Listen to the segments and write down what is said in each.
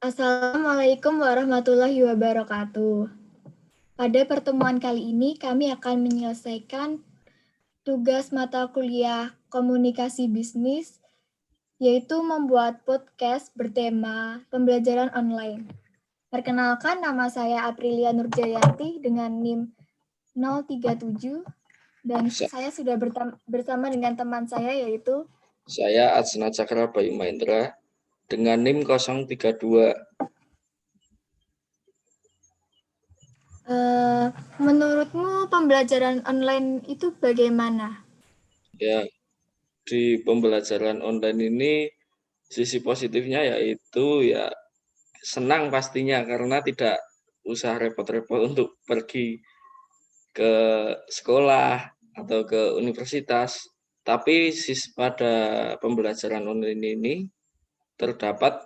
Assalamualaikum warahmatullahi wabarakatuh. Pada pertemuan kali ini kami akan menyelesaikan tugas mata kuliah komunikasi bisnis, yaitu membuat podcast bertema pembelajaran online. Perkenalkan, nama saya Aprilia Nurjayanti dengan NIM 037 dan saya sudah bersama dengan teman saya yaitu Saya Atsna Cakra Bayu Mahendra dengan NIM 032. Menurutmu pembelajaran online itu bagaimana? Ya, di pembelajaran online ini sisi positifnya yaitu ya senang pastinya karena tidak usah repot-repot untuk pergi ke sekolah atau ke universitas. Tapi pada pembelajaran online ini terdapat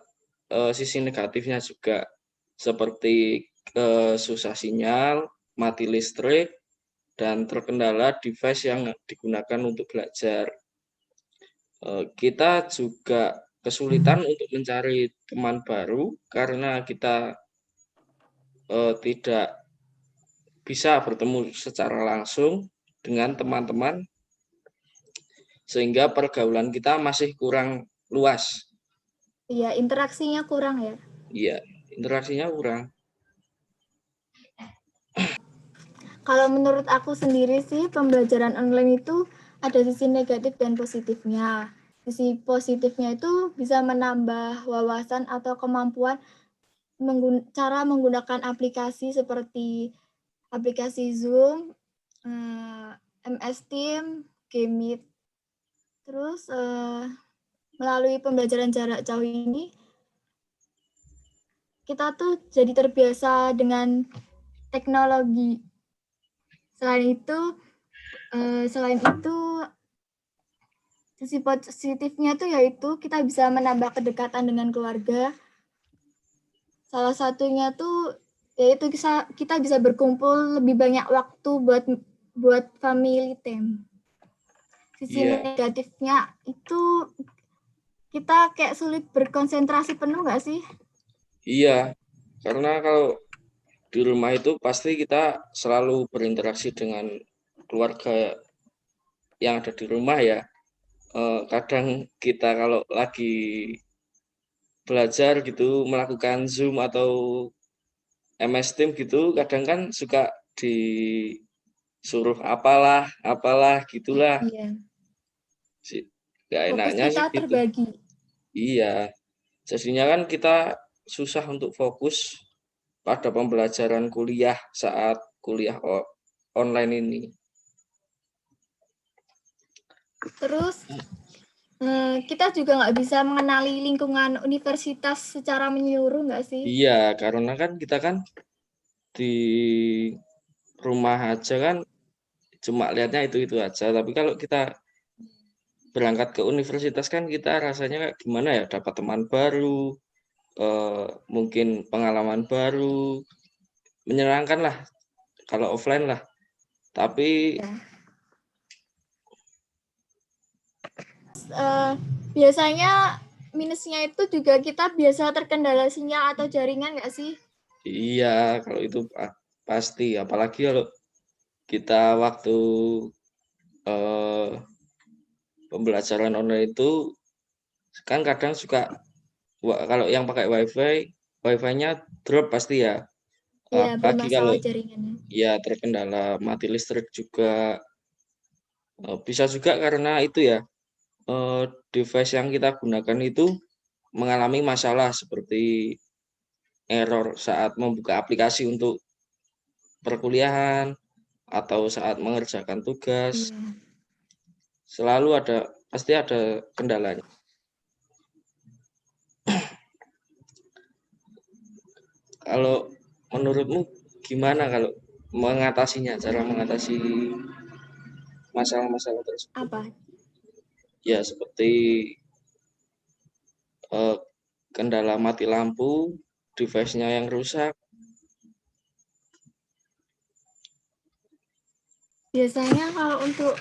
sisi negatifnya juga, seperti susah sinyal, mati listrik, dan terkendala device yang digunakan untuk belajar. Kita juga kesulitan untuk mencari teman baru karena kita tidak bisa bertemu secara langsung dengan teman-teman, sehingga pergaulan kita masih kurang luas. Iya, interaksinya kurang ya. Iya, interaksinya kurang. Kalau menurut aku sendiri sih, pembelajaran online itu ada sisi negatif dan positifnya. Sisi positifnya itu bisa menambah wawasan atau kemampuan cara menggunakan aplikasi seperti aplikasi Zoom, MS Team, Gmeet. Terus melalui pembelajaran jarak jauh ini, kita tuh jadi terbiasa dengan teknologi. Selain itu sisi positifnya tuh yaitu kita bisa menambah kedekatan dengan keluarga. Salah satunya tuh yaitu kita bisa berkumpul lebih banyak waktu buat family time. Sisi negatifnya itu kita kayak sulit berkonsentrasi penuh nggak sih? Iya, karena kalau di rumah itu pasti kita selalu berinteraksi dengan keluarga yang ada di rumah ya. Kadang kita kalau lagi belajar gitu melakukan Zoom atau MS Team gitu, kadang kan suka disuruh apalah gitulah. Iya. Gak Fokus enaknya kita sih gitu. terbagi. Iya, jadinya kan kita susah untuk fokus pada pembelajaran kuliah saat kuliah online ini. Terus kita juga nggak bisa mengenali lingkungan universitas secara menyeluruh nggak sih? Iya, karena kan kita kan di rumah aja kan cuma lihatnya itu aja. Tapi kalau kita berangkat ke universitas kan kita rasanya kayak gimana ya, dapat teman baru, mungkin pengalaman baru, menyenangkan lah kalau offline lah. Tapi Ya. Biasanya minusnya itu juga kita biasa terkendala sinyal atau jaringan nggak sih? iya, kalau itu pasti, apalagi kalau kita waktu pembelajaran online itu kan kadang suka kalau yang pakai wifi-nya drop pasti ya. Iya, Apalagi kalau bermasalah jaringannya. ya terkendala mati listrik juga. Bisa juga karena itu ya, device yang kita gunakan itu mengalami masalah seperti error saat membuka aplikasi untuk perkuliahan atau saat mengerjakan tugas. Iya. Selalu pasti ada kendalanya. Kalau menurutmu gimana kalau cara mengatasi masalah-masalah tersebut? Apa? Ya seperti kendala mati lampu, device-nya yang rusak. Biasanya kalau untuk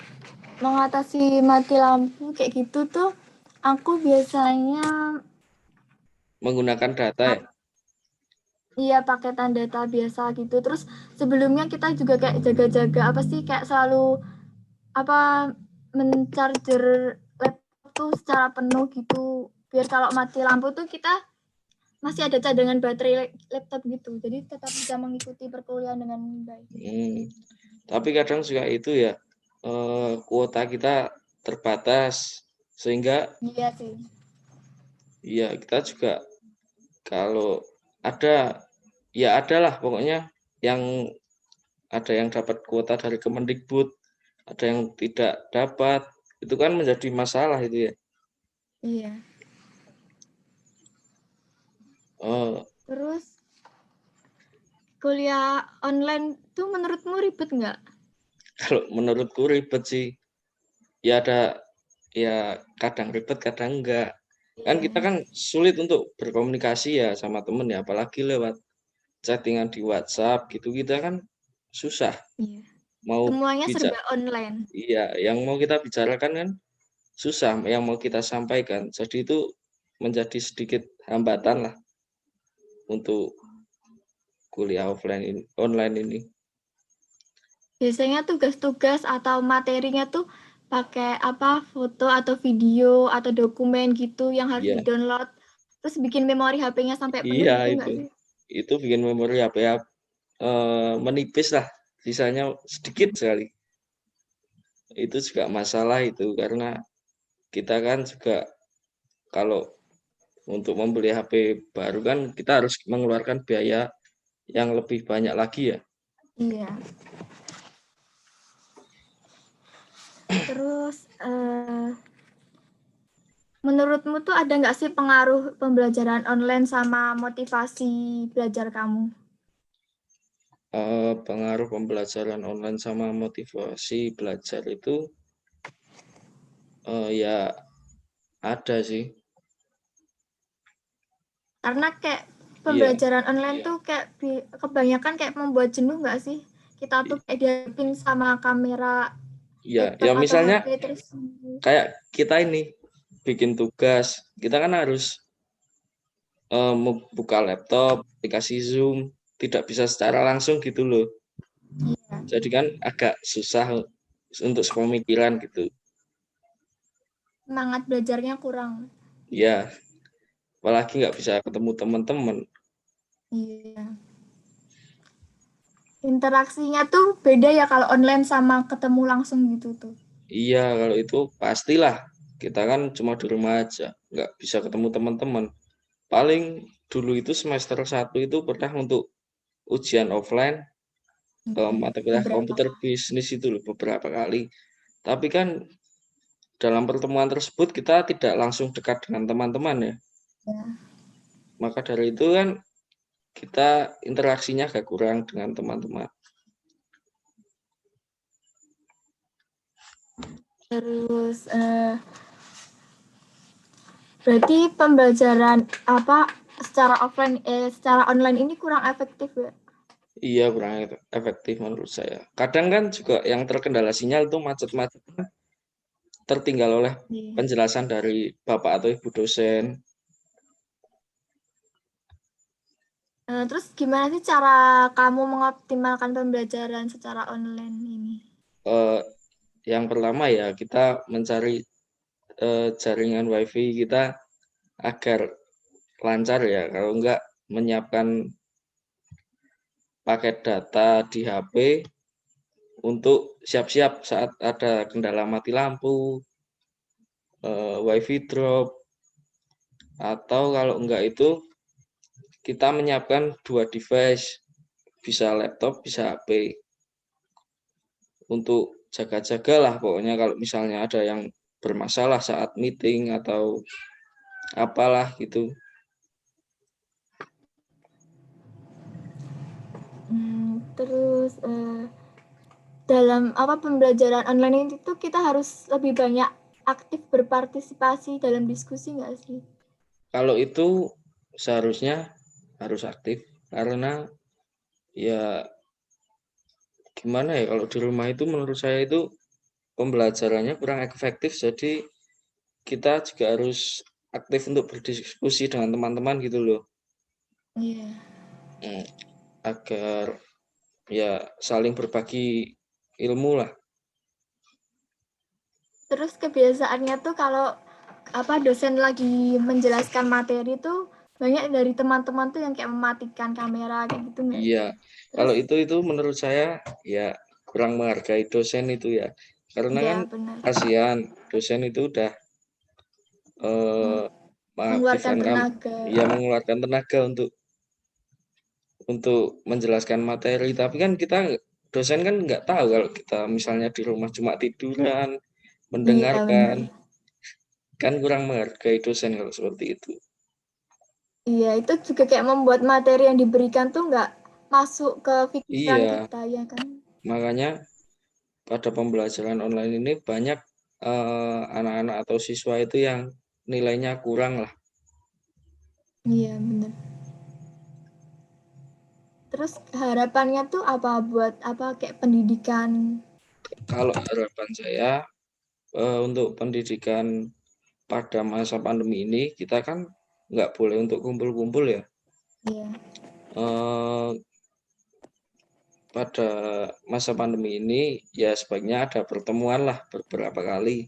mengatasi mati lampu kayak gitu tuh, aku biasanya Menggunakan data ya? Iya, paketan data biasa gitu. Terus sebelumnya kita juga kayak jaga-jaga apa sih, kayak selalu apa mencharger laptop tuh secara penuh gitu. Biar kalau mati lampu tuh kita masih ada cadangan baterai laptop gitu. Jadi tetap bisa mengikuti perkuliahan dengan baik. Tapi kadang juga itu ya kuota kita terbatas sehingga Iya sih. ya kita juga kalau ada ya adalah pokoknya yang ada yang dapat kuota dari Kemendikbud, ada yang tidak dapat, itu kan menjadi masalah itu ya. Iya. Terus kuliah online tuh menurutmu ribet nggak? Kalau menurutku ribet sih. Ya ada ya kadang ribet, kadang enggak. Kan Iya. kita kan sulit untuk berkomunikasi ya sama temen ya, apalagi lewat chattingan di WhatsApp gitu kita kan susah Iya. mau Semuanya bicara. serba online. Iya, yang mau kita bicarakan kan susah, yang mau kita sampaikan. Jadi itu menjadi sedikit hambatan lah untuk kuliah offline ini, online ini. Biasanya tugas-tugas atau materinya tuh pakai apa foto atau video atau dokumen gitu yang harus Iya, di-download. Terus bikin memori HP-nya sampai penuh iya gitu itu. nggak sih? Itu bikin memori HP ya menipis lah, sisanya sedikit sekali. Itu juga masalah itu karena kita kan juga kalau untuk membeli HP baru kan kita harus mengeluarkan biaya yang lebih banyak lagi ya. Iya. Terus menurutmu tuh ada nggak sih pengaruh pembelajaran online sama motivasi belajar kamu? Pengaruh pembelajaran online sama motivasi belajar itu ya ada sih. Karena kayak Iya, pembelajaran online tuh kayak kebanyakan kayak membuat jenuh nggak sih? Kita tuh kayak dihadapin sama kamera iya. laptop Ya atau misalnya HP terus. kayak kita ini bikin tugas, kita kan harus buka laptop, aplikasi Zoom, tidak bisa secara langsung gitu loh. Iya. Jadi kan agak susah untuk sepemikiran gitu. Semangat belajarnya kurang. Ya, apalagi nggak bisa ketemu teman-teman. Iya. Interaksinya tuh beda ya kalau online sama ketemu langsung gitu tuh. Iya, kalau itu pastilah. Kita kan cuma di rumah aja, nggak bisa ketemu teman-teman. Paling dulu itu semester 1 itu pernah untuk ujian offline mata kuliah Beberapa komputer kali. bisnis itu loh beberapa kali. Tapi kan dalam pertemuan tersebut kita tidak langsung dekat dengan teman-teman ya. Ya. Maka dari itu kan kita interaksinya agak kurang dengan teman-teman. Terus berarti pembelajaran apa secara online ini kurang efektif ya? Iya, kurang efektif menurut saya. Kadang kan juga yang terkendala sinyal itu macet-macet tertinggal oleh Iya. penjelasan dari bapak atau ibu dosen. Terus gimana sih cara kamu mengoptimalkan pembelajaran secara online ini? Eh, yang pertama ya kita mencari jaringan wifi kita agar lancar ya. Kalau enggak menyiapkan paket data di HP untuk siap-siap saat ada kendala mati lampu, wifi drop, atau kalau enggak itu kita menyiapkan 2 device, bisa laptop, bisa HP, untuk jaga-jaga lah pokoknya kalau misalnya ada yang bermasalah saat meeting atau apalah gitu. Terus dalam apa pembelajaran online itu kita harus lebih banyak aktif berpartisipasi dalam diskusi nggak sih? Kalau itu seharusnya harus aktif karena ya gimana ya kalau di rumah itu menurut saya itu pembelajarannya kurang efektif jadi kita juga harus aktif untuk berdiskusi dengan teman-teman gitu loh. Iya. agar ya saling berbagi ilmu lah. Terus kebiasaannya tuh kalau dosen lagi menjelaskan materi tuh banyak dari teman-teman tuh yang kayak mematikan kamera kayak gitu nggak? Iya, kalau Terus itu menurut saya ya kurang menghargai dosen itu ya. Karena kan ya benar kasihan dosen itu udah mengeluarkan mengaktifkan tenaga. ya mengeluarkan tenaga untuk menjelaskan materi, tapi kan kita dosen kan nggak tahu kalau kita misalnya di rumah cuma tiduran, Iya benar. mendengarkan, kan kurang menghargai dosen kalau seperti itu. Iya itu juga kayak membuat materi yang diberikan tuh nggak masuk ke pikiran Iya, kita ya kan? makanya pada pembelajaran online ini banyak anak-anak atau siswa itu yang nilainya kurang lah. Iya benar. Terus harapannya tuh apa buat kayak pendidikan? Kalau harapan saya untuk pendidikan pada masa pandemi ini kita kan nggak boleh untuk kumpul-kumpul ya. Iya. Eh, pada masa pandemi ini ya sebaiknya ada pertemuan lah beberapa kali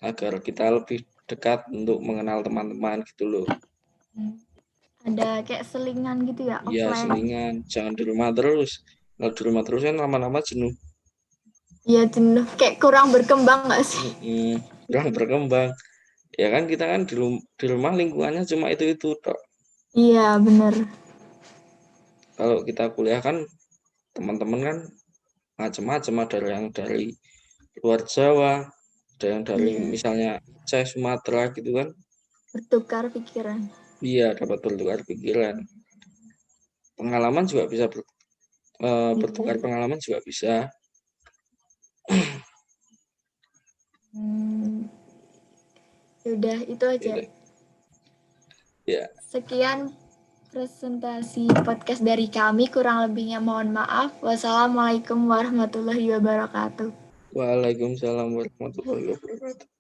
agar kita lebih dekat untuk mengenal teman-teman gitu loh. Ada kayak selingan gitu ya Ya offline. selingan, jangan di rumah terus. Kalau di rumah terus kan lama-lama jenuh. Iya jenuh kayak kurang berkembang nggak sih? Kurang berkembang. Ya kan kita kan di rumah lingkungannya cuma itu tok. Iya benar. Kalau kita kuliah kan teman-teman kan macam-macam, ada yang dari luar Jawa, ada yang dari Iya misalnya saya Sumatera gitu kan. bertukar pikiran. Iya, dapat bertukar pikiran. Pengalaman juga bisa bertukar Iya. pengalaman juga bisa. Yaudah itu aja. Gitu. Ya, Sekian presentasi podcast dari kami. Kurang lebihnya mohon maaf. Wassalamualaikum warahmatullahi wabarakatuh. waalaikumsalam warahmatullahi wabarakatuh.